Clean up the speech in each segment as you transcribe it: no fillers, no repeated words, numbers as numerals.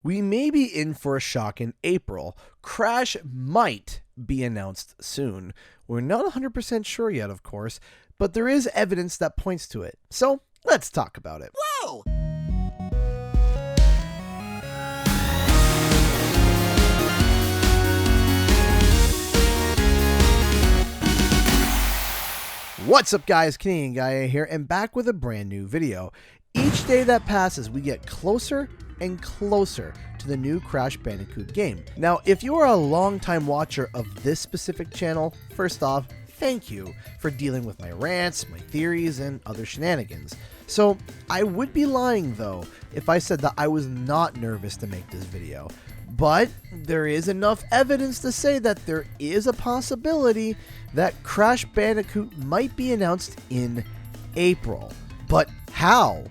We may be in for a shock in April. Crash might be announced soon. We're not 100% sure yet, of course, but there is evidence that points to it. So let's talk about it. Whoa! What's up, guys? Canadian Guy here, and back with a brand new video. Each day that passes, we get closer and closer to the new Crash Bandicoot game. Now, if you are a long-time watcher of this specific channel, first off, thank you for dealing with my rants, my theories, and other shenanigans. So, I would be lying, though, if I said that I was not nervous to make this video. But there is enough evidence to say that there is a possibility that Crash Bandicoot might be announced in April. But how?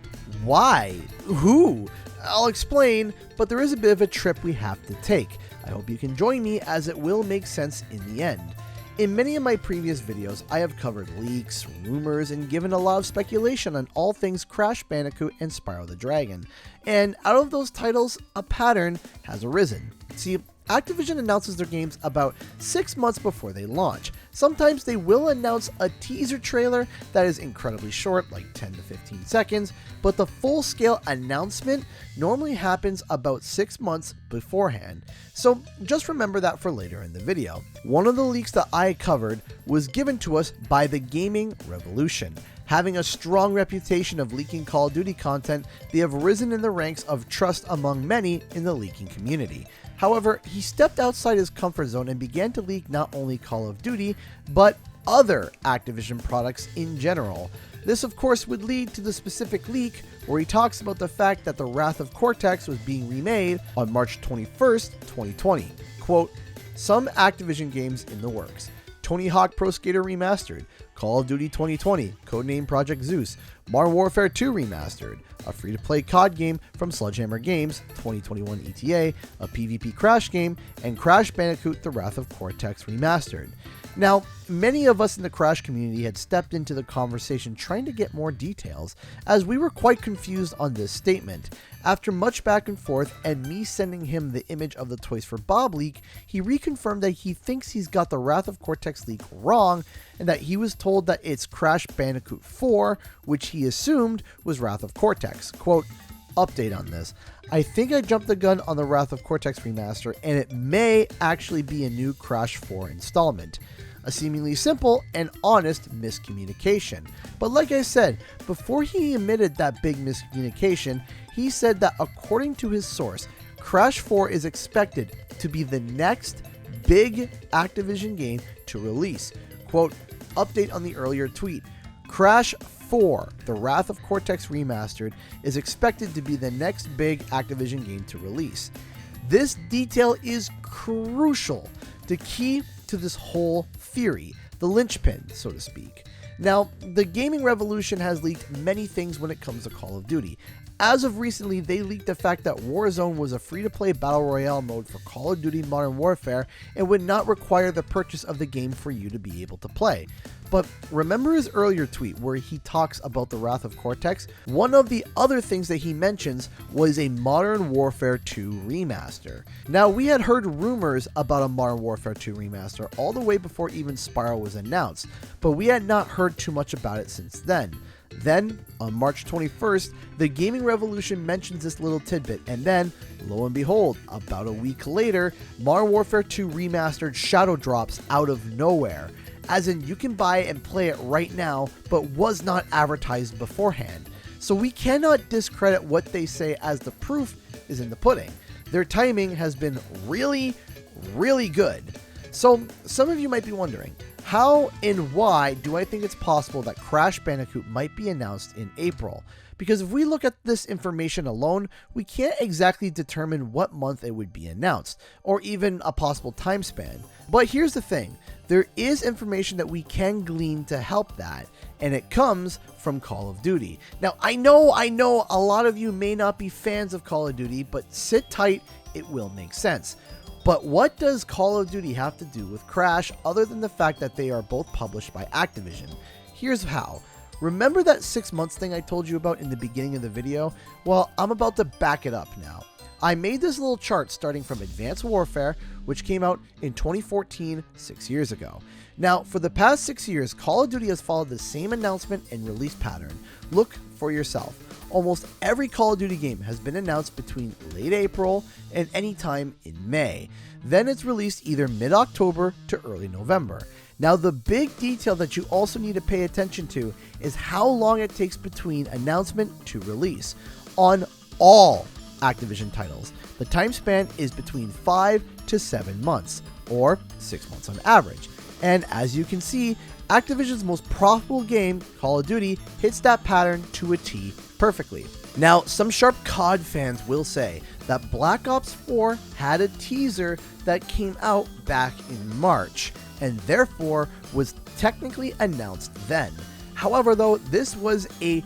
Why? Who? I'll explain, but there is a bit of a trip we have to take. I hope you can join me, as it will make sense in the end. In many of my previous videos, I have covered leaks, rumors, and given a lot of speculation on all things Crash Bandicoot and Spyro the Dragon. And out of those titles, a pattern has arisen. See, Activision announces their games about 6 months before they launch. Sometimes they will announce a teaser trailer that is incredibly short, like 10 to 15 seconds, but the full-scale announcement normally happens about 6 months beforehand. So just remember that for later in the video. One of the leaks that I covered was given to us by the gaming revolution. Having a strong reputation of leaking Call of Duty content, they have risen in the ranks of trust among many in the leaking community. However, he stepped outside his comfort zone and began to leak not only Call of Duty, but other Activision products in general. This, of course, would lead to the specific leak where he talks about the fact that the Wrath of Cortex was being remade on March 21st, 2020. Quote, some Activision games in the works. Tony Hawk Pro Skater Remastered, Call of Duty 2020, codename Project Zeus, Modern Warfare 2 Remastered, a free-to-play COD game from Sledgehammer Games, 2021 ETA, a PvP Crash game, and Crash Bandicoot The Wrath of Cortex Remastered. Now, many of us in the Crash community had stepped into the conversation trying to get more details, as we were quite confused on this statement. After much back and forth and me sending him the image of the Toys for Bob leak, he reconfirmed that he thinks he's got the Wrath of Cortex leak wrong, and that he was told that it's Crash Bandicoot 4, which he assumed was Wrath of Cortex. Quote, update on this. I think I jumped the gun on the Wrath of Cortex remaster, and it may actually be a new Crash 4 installment. A seemingly simple and honest miscommunication. But like I said, before he admitted that big miscommunication, he said that according to his source, Crash 4 is expected to be the next big Activision game to release. Quote, update on the earlier tweet. Crash 4, The Wrath of Cortex Remastered, is expected to be the next big Activision game to release. This detail is crucial to key to this whole theory, the linchpin, so to speak. Now, the gaming revolution has leaked many things when it comes to Call of Duty. As of recently, they leaked the fact that Warzone was a free-to-play battle royale mode for Call of Duty Modern Warfare and would not require the purchase of the game for you to be able to play. But remember his earlier tweet where he talks about the Wrath of Cortex? One of the other things that he mentions was a Modern Warfare 2 remaster. Now, we had heard rumors about a Modern Warfare 2 remaster all the way before even Spyro was announced, but we had not heard too much about it since then. Then, on March 21st, the gaming revolution mentions this little tidbit, and then, lo and behold, about a week later, Modern Warfare 2 Remastered shadow drops out of nowhere. As in, you can buy it and play it right now, but was not advertised beforehand. So we cannot discredit what they say, as the proof is in the pudding. Their timing has been really, really good. So some of you might be wondering, how and why do I think it's possible that Crash Bandicoot might be announced in April? Because if we look at this information alone, we can't exactly determine what month it would be announced, or even a possible time span. But here's the thing, there is information that we can glean to help that, and it comes from Call of Duty. Now, I know a lot of you may not be fans of Call of Duty, but sit tight, it will make sense. But what does Call of Duty have to do with Crash other than the fact that they are both published by Activision? Here's how. Remember that 6 months thing I told you about in the beginning of the video? Well, I'm about to back it up now. I made this little chart starting from Advanced Warfare, which came out in 2014, 6 years ago. Now, for the past 6 years, Call of Duty has followed the same announcement and release pattern. Look for yourself. Almost every Call of Duty game has been announced between late April and any time in May. Then it's released either mid-October to early November. Now, the big detail that you also need to pay attention to is how long it takes between announcement to release. On all Activision titles, the time span is between 5 to 7 months, or 6 months on average. And as you can see, Activision's most profitable game, Call of Duty, hits that pattern to a T perfectly. Now, some sharp COD fans will say that Black Ops 4 had a teaser that came out back in March, and therefore was technically announced then. However, though, this was a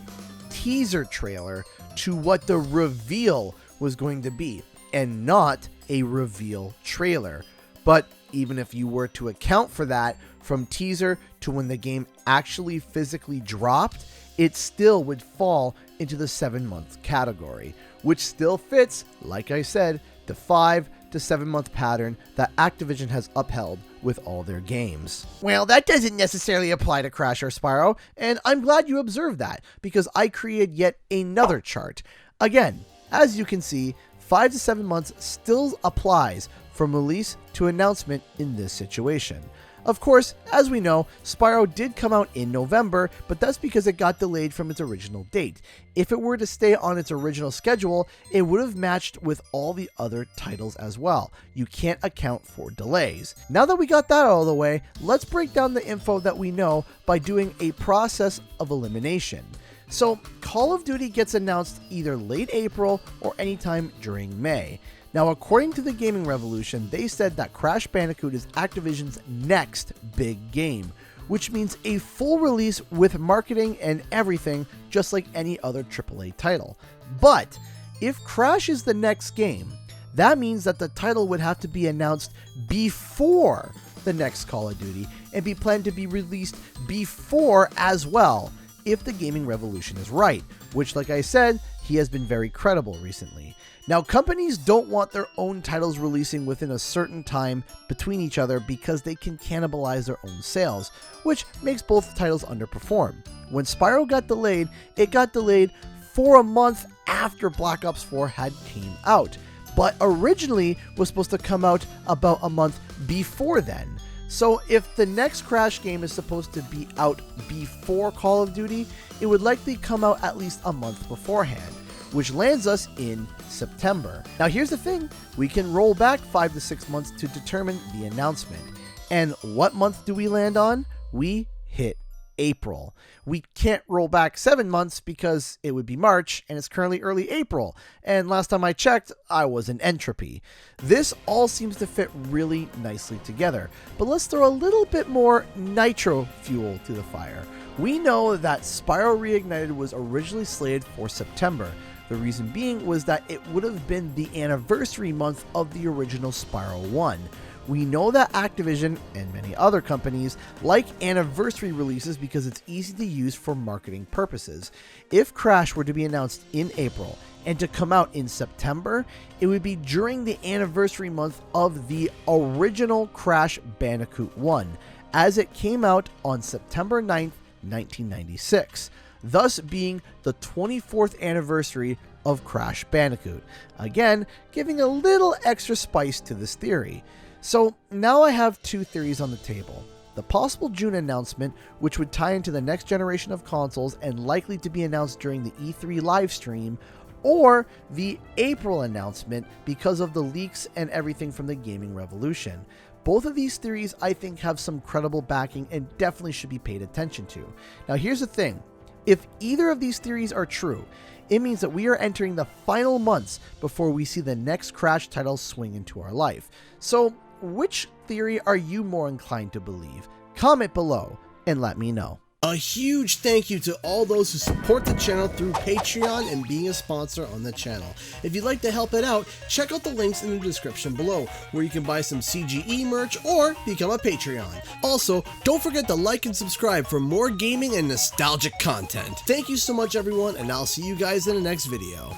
teaser trailer to what the reveal was going to be, and not a reveal trailer. But even if you were to account for that, from teaser to when the game actually physically dropped, it still would fall into the 7-month category, which still fits, like I said, the 5 to 7 month pattern that Activision has upheld with all their games. Well, that doesn't necessarily apply to Crash or Spyro, and I'm glad you observed that, because I created yet another chart. Again, as you can see, 5 to 7 months still applies from release to announcement in this situation. Of course, as we know, Spyro did come out in November, but that's because it got delayed from its original date. If it were to stay on its original schedule, it would have matched with all the other titles as well. You can't account for delays. Now that we got that out of the way, let's break down the info that we know by doing a process of elimination. So, Call of Duty gets announced either late April or anytime during May. Now, according to the Gaming Revolution, they said that Crash Bandicoot is Activision's next big game, which means a full release with marketing and everything, just like any other AAA title. But if Crash is the next game, that means that the title would have to be announced before the next Call of Duty and be planned to be released before as well, if the Gaming Revolution is right, which, like I said, he has been very credible recently. Now, companies don't want their own titles releasing within a certain time between each other because they can cannibalize their own sales, which makes both titles underperform. When Spyro got delayed, it got delayed for a month after Black Ops 4 had came out, but originally was supposed to come out about a month before then. So if the next Crash game is supposed to be out before Call of Duty, it would likely come out at least a month beforehand, which lands us in September. Now here's the thing, we can roll back 5 to 6 months to determine the announcement. And what month do we land on? We hit April. We can't roll back 7 months because it would be March and it's currently early April. And last time I checked, I was in entropy. This all seems to fit really nicely together, but let's throw a little bit more nitro fuel to the fire. We know that Spyro Reignited was originally slated for September. The reason being was that it would have been the anniversary month of the original Spyro 1. We know that Activision and many other companies like anniversary releases because it's easy to use for marketing purposes. If Crash were to be announced in April and to come out in September, it would be during the anniversary month of the original Crash Bandicoot 1, as it came out on September 9th, 1996. Thus being the 24th anniversary of Crash Bandicoot. Again, giving a little extra spice to this theory. So now I have two theories on the table. The possible June announcement, which would tie into the next generation of consoles and likely to be announced during the E3 livestream, or the April announcement because of the leaks and everything from the Gaming Revolution. Both of these theories I think have some credible backing and definitely should be paid attention to. Now here's the thing. If either of these theories are true, it means that we are entering the final months before we see the next Crash title swing into our life. So, which theory are you more inclined to believe? Comment below and let me know. A huge thank you to all those who support the channel through Patreon and being a sponsor on the channel. If you'd like to help it out, check out the links in the description below, where you can buy some CGE merch or become a Patreon. Also, don't forget to like and subscribe for more gaming and nostalgic content. Thank you so much everyone, and I'll see you guys in the next video.